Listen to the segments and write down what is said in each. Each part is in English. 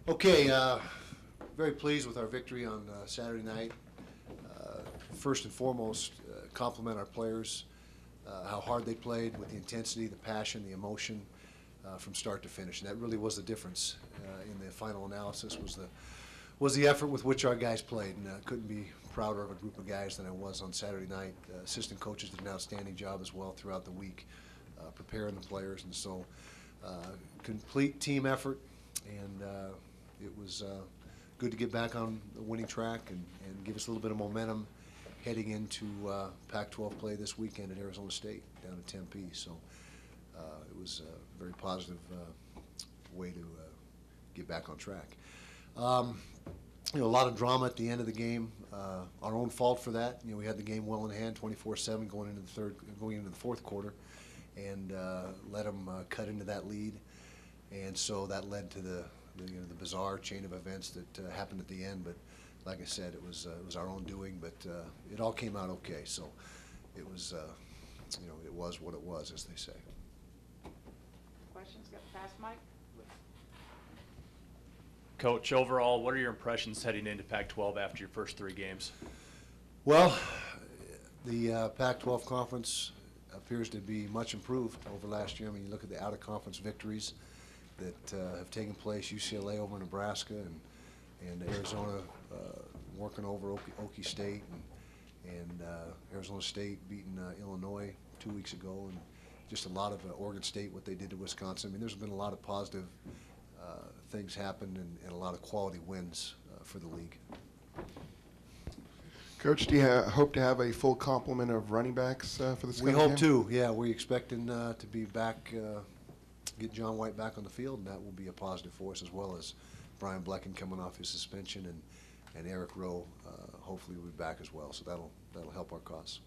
Okay, very pleased with our victory on Saturday night. First and foremost, compliment our players, how hard they played with the intensity, the passion, the emotion from start to finish. And that really was the difference in the final analysis was the effort with which our guys played. And I couldn't be prouder of a group of guys than I was on Saturday night. Assistant coaches did an outstanding job as well throughout the week, preparing the players. And so complete team effort, and it was good to get back on the winning track and give us a little bit of momentum heading into Pac-12 play this weekend at Arizona State down in Tempe. So it was a very positive way to get back on track. A lot of drama at the end of the game. Our own fault for that. We had the game well in hand, 24-7 going into the fourth quarter, and let them cut into that lead. And so that led to the bizarre chain of events that happened at the end. But like I said, it was our own doing. But it all came out okay. So it was it was what it was, as they say. Questions? Got the pass mic. Coach, overall, what are your impressions heading into Pac-12 after your first 3 games? Well, the Pac-12 conference appears to be much improved over last year. I mean, you look at the out-of-conference victories that have taken place, UCLA over Nebraska and Arizona working over Okie State and Arizona State beating Illinois 2 weeks ago, and just a lot of Oregon State, what they did to Wisconsin. I mean, there's been a lot of positive things happen and a lot of quality wins for the league. Coach, do you hope to have a full complement of running backs for this game? We hope to, yeah. We're expecting to be back, get John White back on the field, and that will be a positive for us, as well as Brian Blecken coming off his suspension, and Eric Rowe hopefully will be back as well. So that'll help our cause.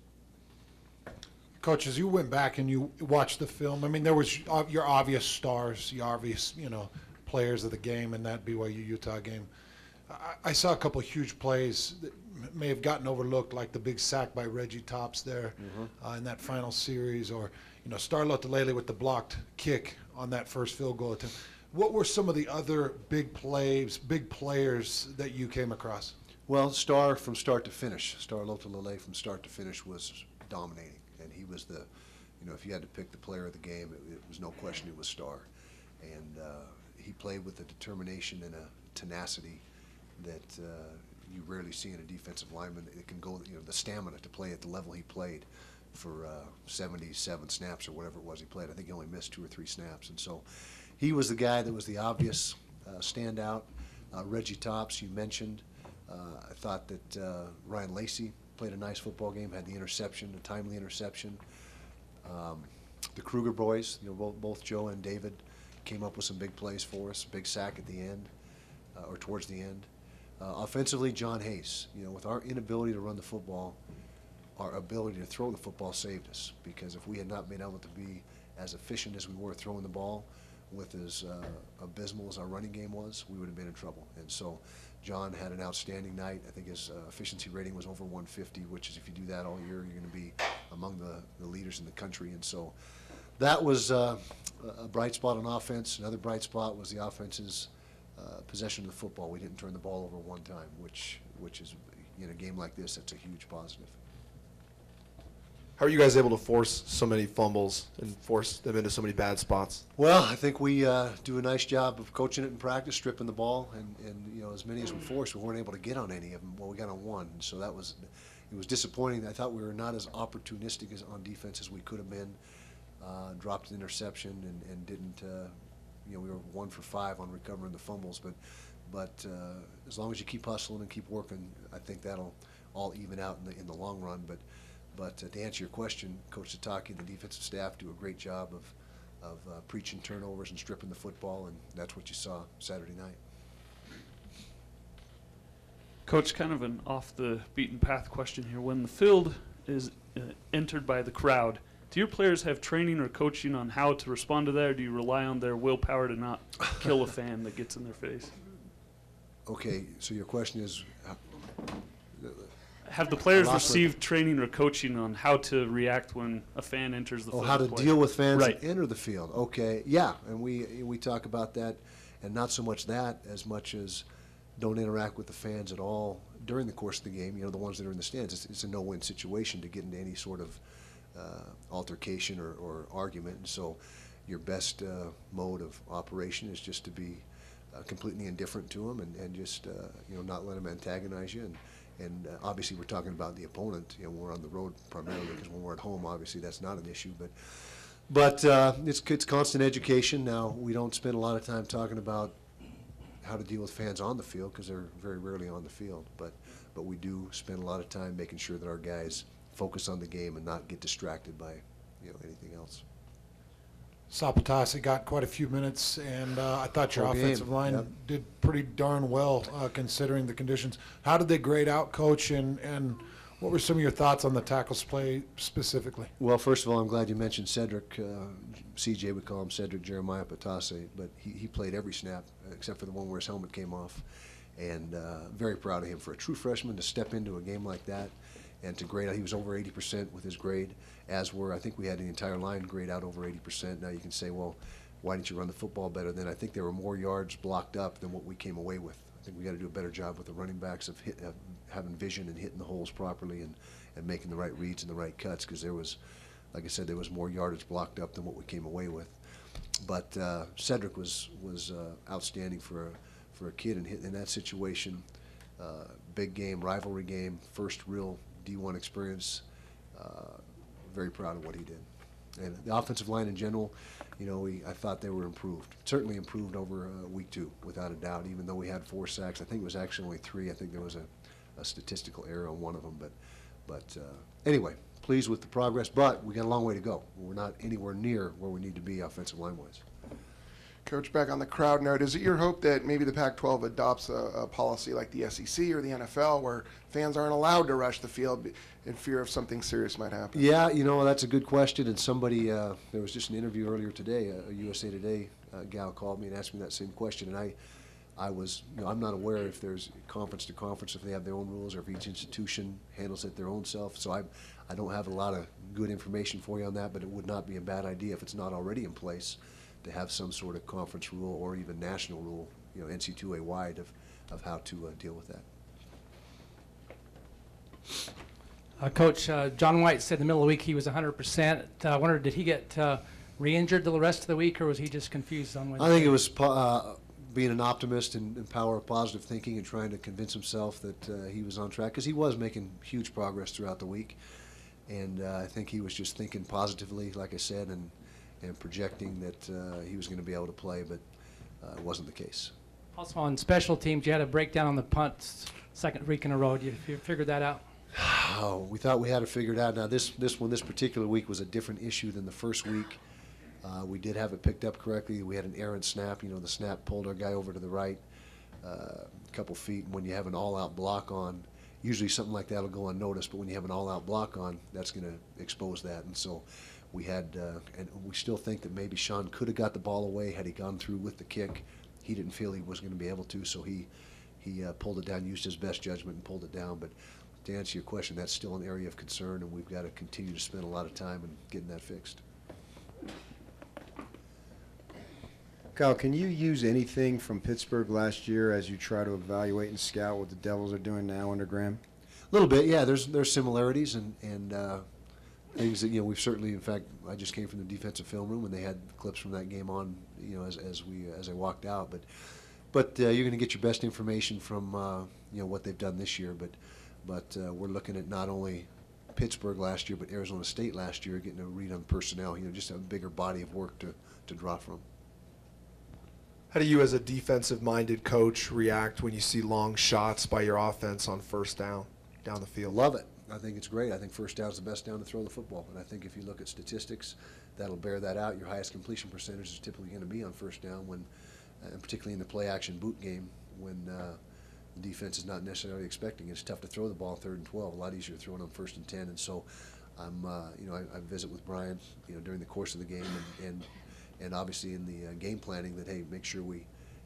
Coach, as you went back and you watched the film, I mean, there was your obvious stars, your obvious, players of the game in that BYU-Utah game. I saw a couple of huge plays that may have gotten overlooked, like the big sack by Reggie Tops there in that final series, or Star Lotulelei with the blocked kick on that first field goal attempt. What were some of the other big plays, big players that you came across? Well, Star from start to finish. Star Lotulelei from start to finish was dominating, and he was the, if you had to pick the player of the game, it was no question it was Star, and he played with a determination and a tenacity that you rarely see in a defensive lineman. It can go, the stamina to play at the level he played for 77 snaps or whatever it was he played. I think he only missed 2 or 3 snaps. And so he was the guy that was the obvious standout. Reggie Tops, you mentioned. I thought that Ryan Lacey played a nice football game, had the interception, a timely interception. The Kruger boys, both Joe and David came up with some big plays for us, big sack at the end, or towards the end. Offensively, John Hayes, with our inability to run the football, our ability to throw the football saved us, because if we had not been able to be as efficient as we were throwing the ball with as abysmal as our running game was, we would have been in trouble. And so John had an outstanding night. I think his efficiency rating was over 150, which is, if you do that all year, you're going to be among the leaders in the country. And so that was a bright spot on offense. Another bright spot was the offense's possession of the football. We didn't turn the ball over one time, which is, in a game like this, that's a huge positive. How are you guys able to force so many fumbles and force them into so many bad spots? Well, I think we do a nice job of coaching it in practice, stripping the ball, and as many as we forced, we weren't able to get on any of them. Well, we got on one, and so it was disappointing. I thought we were not as opportunistic on defense as we could have been. Dropped an interception and didn't. We were 1 for 5 on recovering the fumbles, but as long as you keep hustling and keep working, I think that'll all even out in the long run. But to answer your question, Coach Satake and the defensive staff do a great job of preaching turnovers and stripping the football, and that's what you saw Saturday night. Coach, kind of an off-the-beaten-path question here. When the field is entered by the crowd, do your players have training or coaching on how to respond to that, or do you rely on their willpower to not kill a fan that gets in their face? Okay, so your question is... Have the players received training or coaching on how to react when a fan enters the field? How to deal with fans right. that enter the field. Okay, yeah, and we talk about that and not so much that as much as don't interact with the fans at all during the course of the game. You know, the ones that are in the stands. It's a no-win situation to get into any sort of altercation or argument. And so your best mode of operation is just to be completely indifferent to them and just you know, not let them antagonize you. And obviously we're talking about the opponent. You know, when we're on the road primarily, because when we're at home, obviously that's not an issue. But it's constant education. Now, we don't spend a lot of time talking about how to deal with fans on the field because they're very rarely on the field. But we do spend a lot of time making sure that our guys focus on the game and not get distracted by, you know, anything else. Sapatasi got quite a few minutes, and I thought your Full game, offensive line yep. did pretty darn well considering the conditions. How did they grade out, Coach, and what were some of your thoughts on the tackles play specifically? Well, first of all, I'm glad you mentioned Cedric. CJ would call him Cedric Jeremiah Patase, but he played every snap except for the one where his helmet came off. And very proud of him for a true freshman to step into a game like that and to grade out. He was over 80% with his grade, as were, I think we had the entire line grade out over 80%. Now you can say, well, why didn't you run the football better? Then I think there were more yards blocked up than what we came away with. I think we got to do a better job with the running backs of having vision and hitting the holes properly and making the right reads and the right cuts, because there was, like I said, there was more yardage blocked up than what we came away with. But Cedric was outstanding for a kid in that situation. Big game, rivalry game, first real D1 experience. Very proud of what he did. And the offensive line in general, you know, I thought they were improved. Certainly improved over week 2, without a doubt, even though we had 4 sacks. I think it was actually only 3. I think there was a statistical error on one of them. But anyway, pleased with the progress, but we got a long way to go. We're not anywhere near where we need to be offensive line-wise. Coach, back on the crowd note, is it your hope that maybe the Pac-12 adopts a policy like the SEC or the NFL where fans aren't allowed to rush the field in fear of something serious might happen? Yeah, you know, that's a good question. And somebody, there was just an interview earlier today, a USA Today gal called me and asked me that same question. And I was, you know, I'm not aware if there's conference to conference, if they have their own rules, or if each institution handles it their own self. So I don't have a lot of good information for you on that, but it would not be a bad idea if it's not already in place to have some sort of conference rule or even national rule, you know, NC2A wide of how to deal with that. Coach, John White said in the middle of the week he was 100%. I wondered, did he get re-injured the rest of the week, or was he just confused on Wednesday? I think it was being an optimist and power of positive thinking and trying to convince himself that he was on track, because he was making huge progress throughout the week. And I think he was just thinking positively, like I said, and projecting that he was going to be able to play, but it wasn't the case. Also on special teams, you had a breakdown on the punt second week in a row. Did you figure that out? Oh, we thought we had it figured out. Now this particular week was a different issue than the first week. We did have it picked up correctly. We had an errant snap. You know, the snap pulled our guy over to the right a couple feet. And when you have an all-out block on, usually something like that will go unnoticed, but when you have an all-out block on, that's going to expose that. And so we had, and we still think that maybe Sean could have got the ball away had he gone through with the kick. He didn't feel he was going to be able to, so he pulled it down, used his best judgment and pulled it down. But to answer your question, that's still an area of concern, and we've got to continue to spend a lot of time in getting that fixed. Kyle, can you use anything from Pittsburgh last year as you try to evaluate and scout what the Devils are doing now under Graham? A little bit, yeah. There's similarities and things that, you know, we've certainly, in fact, I just came from the defensive film room and they had clips from that game on, you know, as I walked out. But you're going to get your best information from you know, what they've done this year. But we're looking at not only Pittsburgh last year, but Arizona State last year, getting a read on personnel. You know, just a bigger body of work to draw from. How do you, as a defensive-minded coach, react when you see long shots by your offense on first down the field? Love it. I think it's great. I think first down is the best down to throw the football. And I think if you look at statistics, that'll bear that out. Your highest completion percentage is typically going to be on first down, when, and particularly in the play-action boot game, when the defense is not necessarily expecting it. It's tough to throw the ball 3rd and 12. A lot easier throwing on 1st and 10. And so I'm, you know, I visit with Bryan, you know, during the course of the game, and obviously in the game planning that, hey, make sure we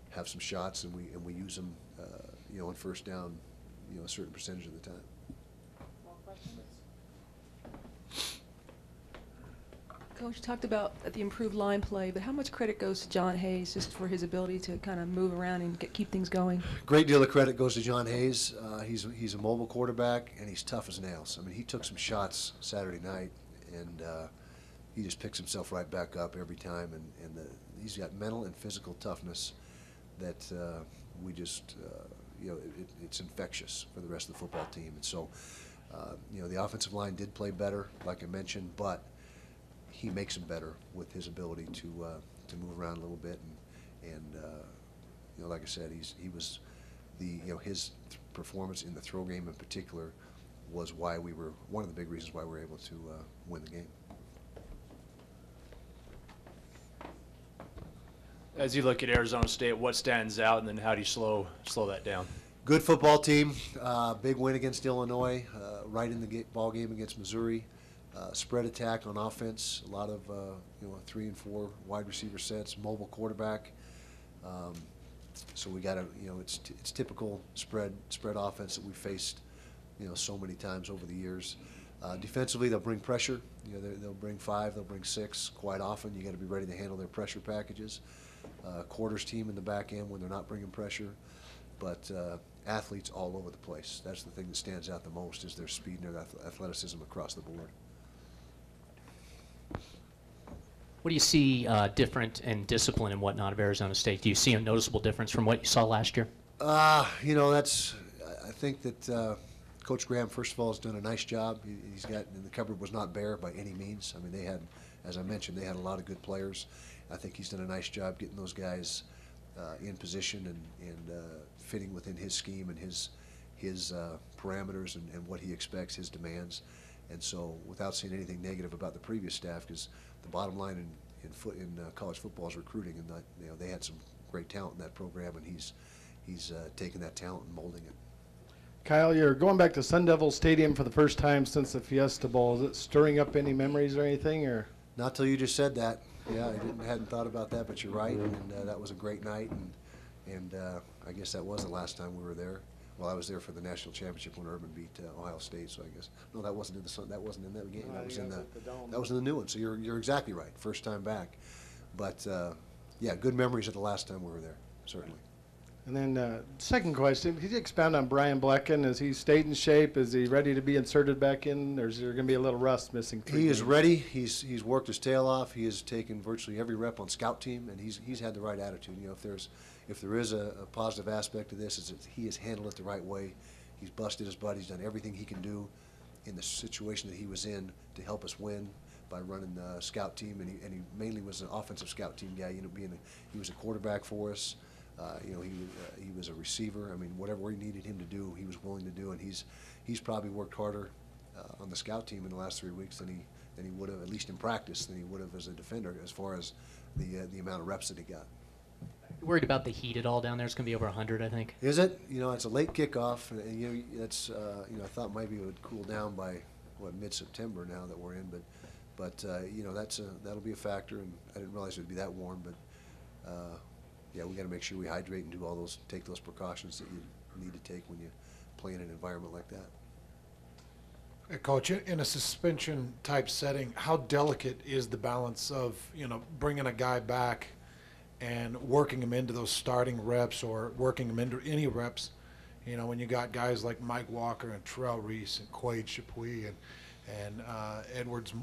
have some shots and we use them, you know, on first down, you know, a certain percentage of the time. Coach, you talked about the improved line play, but how much credit goes to John Hayes just for his ability to kind of move around and keep things going? Great deal of credit goes to John Hayes. He's a mobile quarterback, and he's tough as nails. I mean, he took some shots Saturday night, and he just picks himself right back up every time. And he's got mental and physical toughness that we just, it's infectious for the rest of the football team. And so, the offensive line did play better, like I mentioned, but he makes them better with his ability to move around a little bit, and like I said, his performance in the throw game in particular was one of the big reasons why we were able to win the game. As you look at Arizona State, what stands out, and then how do you slow that down? Good football team, big win against Illinois, right in the ball game against Missouri. Spread attack on offense, a lot of 3 and 4 wide receiver sets, mobile quarterback. So we got it's typical spread offense that we faced so many times over the years. Defensively, they'll bring pressure. They'll bring 5, they'll bring 6 quite often. You got to be ready to handle their pressure packages. Quarters team in the back end when they're not bringing pressure, but athletes all over the place. That's the thing that stands out the most is their speed and their athleticism across the board. What do you see different in discipline and whatnot of Arizona State? Do you see a noticeable difference from what you saw last year? I think that Coach Graham, first of all, has done a nice job. He's got, and the cupboard was not bare by any means. I mean, they had, as I mentioned, they had a lot of good players. I think he's done a nice job getting those guys in position and fitting within his scheme and his parameters and what he expects, his demands. And so, without saying anything negative about the previous staff, because the bottom line in college football is recruiting, and they had some great talent in that program, and he's taken that talent and molding it. Kyle, you're going back to Sun Devil Stadium for the first time since the Fiesta Bowl. Is it stirring up any memories or anything, or? Not till you just said that. Yeah, I hadn't thought about that, but you're right, and that was a great night, and I guess that was the last time we were there. Well, I was there for the national championship when Urban beat Ohio State, so I guess no, that wasn't in the Sun. That wasn't in that game. That was in the new one. So you're exactly right. First time back, but yeah, good memories of the last time we were there, certainly. And then second question, could you expound on Bryan Bennett? Is he stayed in shape? Is he ready to be inserted back in, or is there going to be a little rust missing? He is ready. He's worked his tail off. He has taken virtually every rep on scout team, and he's had the right attitude. If there is a positive aspect to this, is that he has handled it the right way. He's busted his butt. He's done everything he can do in the situation that he was in to help us win by running the scout team, and he mainly was an offensive scout team guy. He was a quarterback for us. He was a receiver. I mean, whatever we needed him to do, he was willing to do, and he's probably worked harder on the scout team in the last 3 weeks than he would have, at least in practice, than he would have as a defender, as far as the amount of reps that he got. You worried about the heat at all down there? It's going to be over 100, I think. Is it? It's a late kickoff, and that's I thought maybe it would cool down by mid-September now that we're in, but that'll be a factor, and I didn't realize it would be that warm, but. Yeah, we got to make sure we hydrate and take those precautions that you need to take when you play in an environment like that. Hey, Coach, in a suspension type setting, how delicate is the balance of bringing a guy back and working him into those starting reps or working him into any reps? When you got guys like Mike Walker and Terrell Reese and Quade Chapuis and Edwards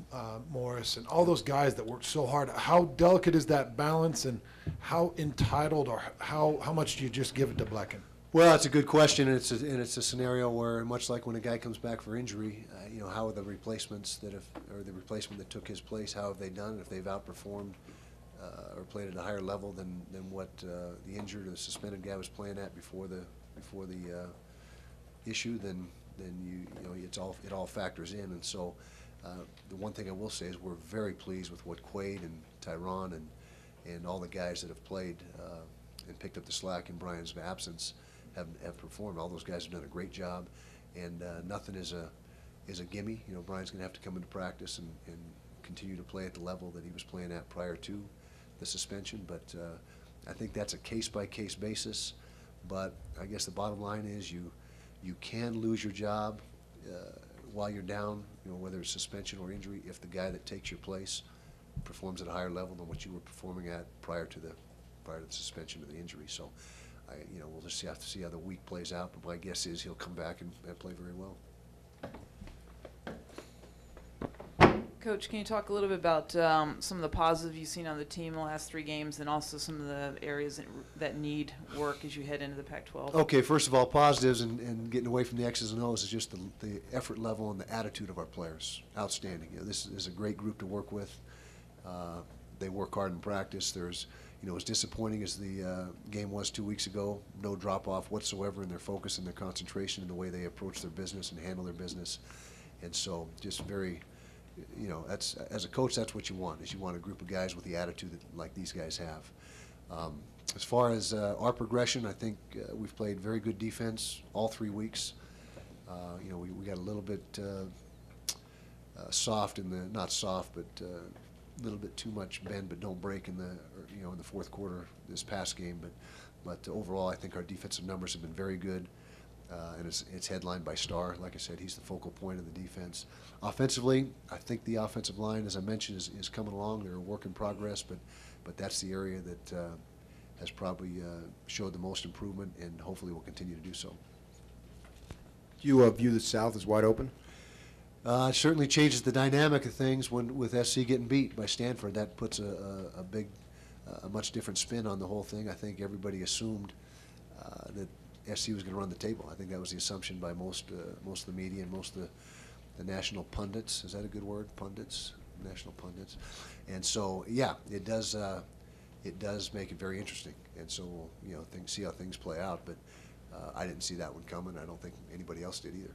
Morris and all those guys that worked so hard. How delicate is that balance, and how entitled or how much do you just give it to Blecken? Well, it's a good question, and it's a scenario where, much like when a guy comes back for injury, how are the replacements the replacement that took his place, how have they done? If they've outperformed or played at a higher level than what the injured or the suspended guy was playing at before the issue, then it all factors in. And so the one thing I will say is we're very pleased with what Quade and Tyron and all the guys that have played and picked up the slack in Bryan's absence have performed. All those guys have done a great job, and nothing is a gimme. Bryan's going to have to come into practice and continue to play at the level that he was playing at prior to the suspension, but I think that's a case-by-case basis. But I guess the bottom line is you can lose your job while you're down, whether it's suspension or injury, if the guy that takes your place performs at a higher level than what you were performing at prior to the suspension or the injury. So, we'll just have to see how the week plays out. But my guess is he'll come back and play very well. Coach, can you talk a little bit about some of the positives you've seen on the team in the last 3 games, and also some of the areas that need work as you head into the Pac-12? Okay, first of all, positives and getting away from the X's and O's is just the effort level and the attitude of our players. Outstanding. This is a great group to work with. They work hard in practice. There's, as disappointing as the game was 2 weeks ago, no drop-off whatsoever in their focus and their concentration and the way they approach their business and handle their business. And so just very, that's, as a coach, that's what you want, is you want a group of guys with the attitude that, like these guys have. As far as our progression, I think we've played very good defense all 3 weeks. We got a little bit soft not soft, but a little bit too much bend but don't break in the fourth quarter this past game. But overall, I think our defensive numbers have been very good. And it's headlined by Starr. Like I said, he's the focal point of the defense. Offensively, I think the offensive line, as I mentioned, is coming along. They're a work in progress, but that's the area that has probably showed the most improvement, and hopefully will continue to do so. Do you view the South as wide open? It certainly changes the dynamic of things with SC getting beat by Stanford. That puts a much different spin on the whole thing. I think everybody assumed that SC was going to run the table. I think that was the assumption by most of the media and most of the national pundits. Is that a good word? Pundits, national pundits. And so, yeah, it does make it very interesting. And so we'll see how things play out. But I didn't see that one coming. I don't think anybody else did either.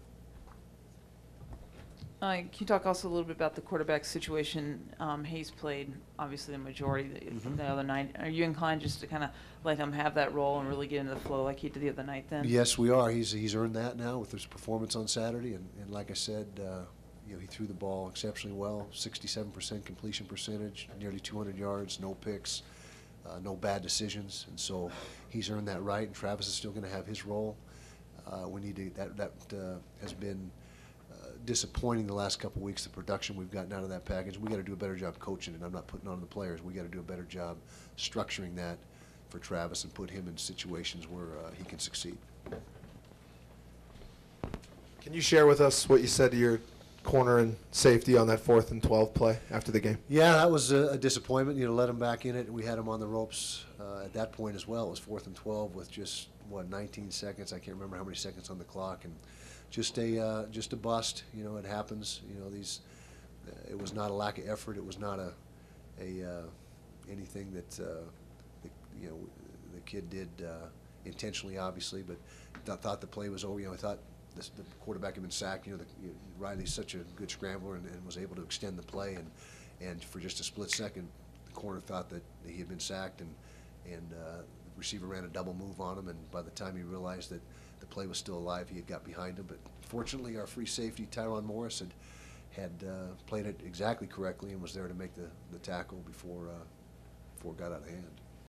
Can you talk also a little bit about the quarterback situation? Hayes played, obviously, the majority the other night. Are you inclined just to kind of let him have that role and really get into the flow like he did the other night then? Yes, we are. He's earned that now with his performance on Saturday. And like I said, he threw the ball exceptionally well, 67% completion percentage, nearly 200 yards, no picks, no bad decisions. And so he's earned that right, and Travis is still going to have his role. We need to, that has been disappointing the last couple of weeks, the production we've gotten out of that package. We got to do a better job coaching it. I'm not putting on the players. We got to do a better job structuring that for Travis and put him in situations where he can succeed. Can you share with us what you said to your corner and safety on that 4th and 12 play after the game? Yeah, that was a disappointment. Let him back in it. We had him on the ropes at that point as well. It was 4th and 12 with just 19 seconds. I can't remember how many seconds on the clock, and just a bust. It happens. It was not a lack of effort. It was not anything that the kid did intentionally, obviously, but thought the play was over. I thought the quarterback had been sacked. Riley's such a good scrambler and was able to extend the play, and for just a split second, the corner thought that he had been sacked, and the receiver ran a double move on him, and by the time he realized that the play was still alive, he had got behind him. But fortunately, our free safety, Tyron Morris, had played it exactly correctly and was there to make the tackle before it got out of hand.